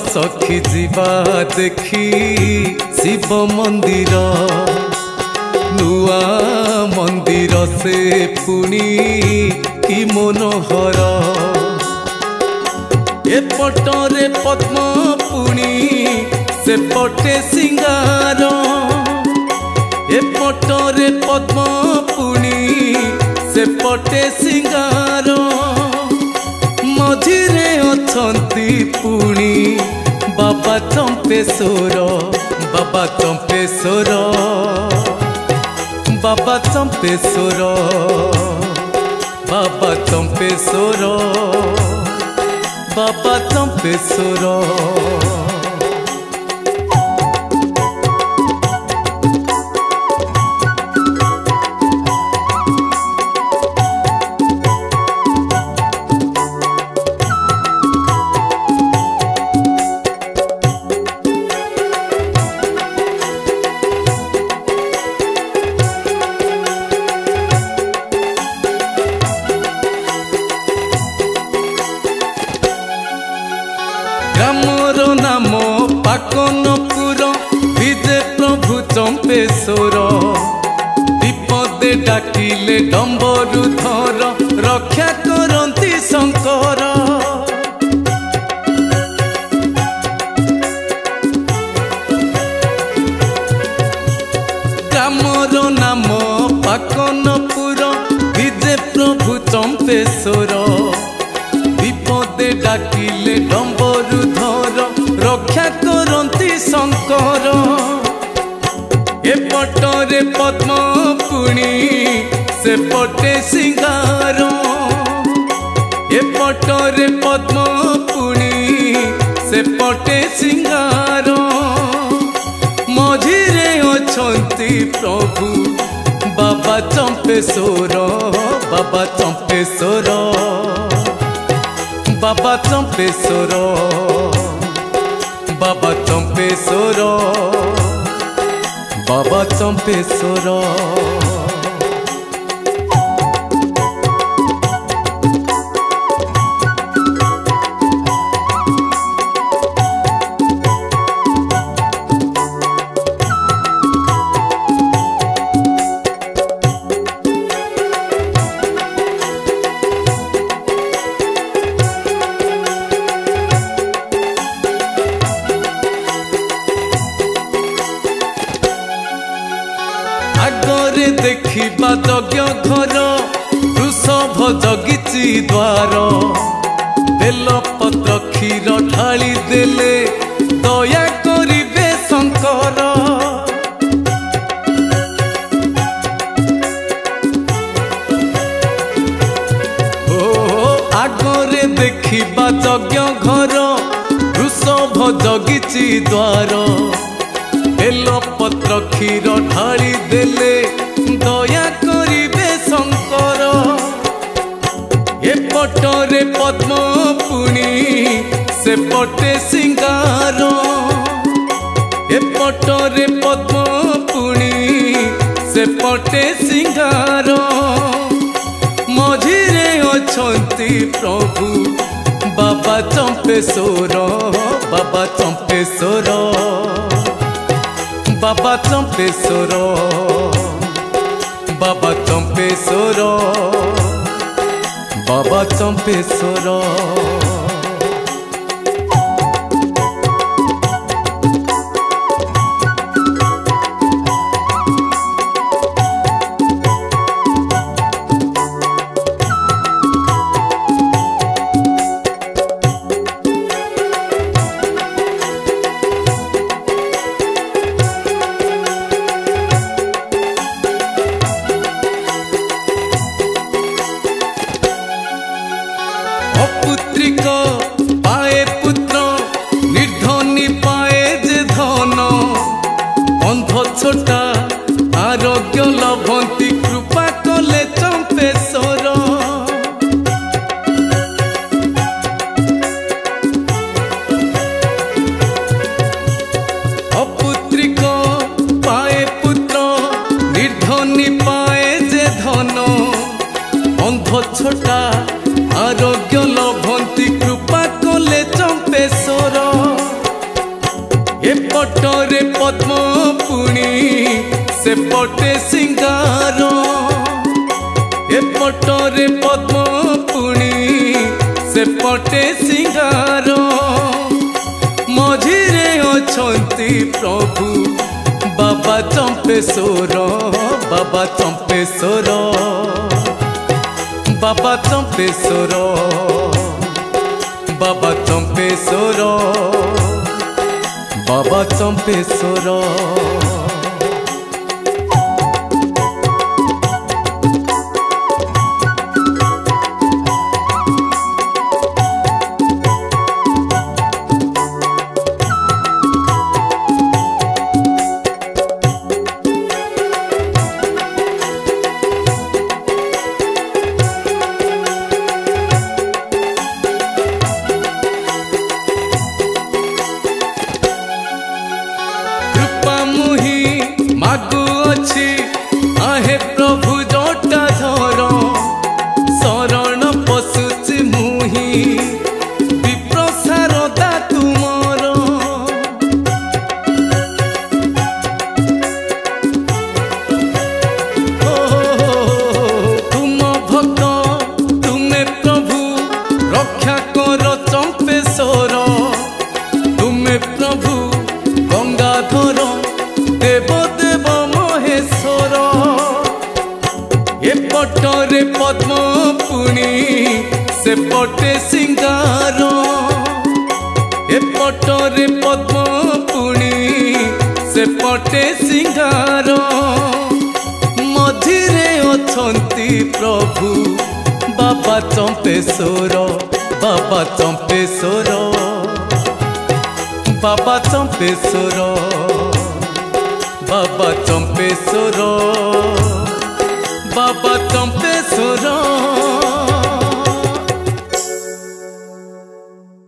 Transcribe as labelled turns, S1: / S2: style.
S1: सखी जीवा देखी शिव मंदिर नुआ मंदिर से पुणी कि मनोहर एपटरे पद्म पुणी से पटे सिंगार एपटरे पद्म पुणी से पटे सिंगार मझिरे अछंती पुणी बाबा चंपेश्वर बाबा चंपेश्वर बाबा चंपेश्वर बाबा चंपेश्वर बाबा चंपेश्वर ग्रामर नाम पाकनपुर विजे प्रभु चंपेश्वर विपदे डाकिले डंबरुधर रक्षा करती शंकर ग्रामर नाम पाकनपुर विजे प्रभु चंपेश्वर विपदे डाकिले डंबरुधर रक्षा करती शंकर एपटरे पद्म पुणी से पटे सिंगार एपटरे पद्म पुणी से पटे सिंगार मझिरे अछंती प्रभु बाबा चंपेश्वर बाबा चंपेश्वर बाबा चंपेश्वर बाबा चंपेश्वर बाबा चंपेश्वर आगरे देखिबा यज्ञ घर वृषभ जगिची द्वार बेलपत्र क्षीर ढाली देले दया करिबे शंकर आगरे देखिबा यज्ञ घर वृषभ जगिची द्वार बेलपत्र क्षीर ढाली देले दया करिबे शंकर एपटरे पद्म पुणी से पटे सिंगार एपटरे पद्म पुणी से पटे सिंगार मझिरे अछंती प्रभु बाबा चंपेश्वर बाबा चंपेश्वर बाबा चंपेश्वर बाबा चंपेश्वर बाबा चंपेश्वर पुत्रिक पाए पुत्र निर्धनी पाए जे धन अंध छोटा आरोग्य लभंती कृपा कले चंपेश्वर अपुत्रिक पाए पुत्र निर्धनी पाए जे धन अंध छोटा आरोग्य लभंती कृपा कले चंपेश्वर एपटरे पद्म पुणी सेपटे सिंगार एपटरे पद्म पुणी सेपटे सिंगार मझिरे अछंती प्रभु बाबा चंपेश्वर बाबा चंपेश्वर बाबा चंपेश्वर बाबा चंपेश्वर बाबा चंपेश्वर मागु अच्छी आहे प्रभु जोटा धर शरण पशुची मुही विप्रसारदा तुमर तुम भक्त तुमे प्रभु रक्षा कर चंपेश्वर तुमे प्रभु गंगाधर देव एपटरे पद्म पुणी सेपटे सिंगार एपटरे पद्म पुणी सेपटे सिंगार मझिरे अछंती प्रभु बाबा चंपेश्वर बाबा चंपेश्वर बाबा चंपेश्वर बाबा चंपेश्वर बाबा चंपेश्वर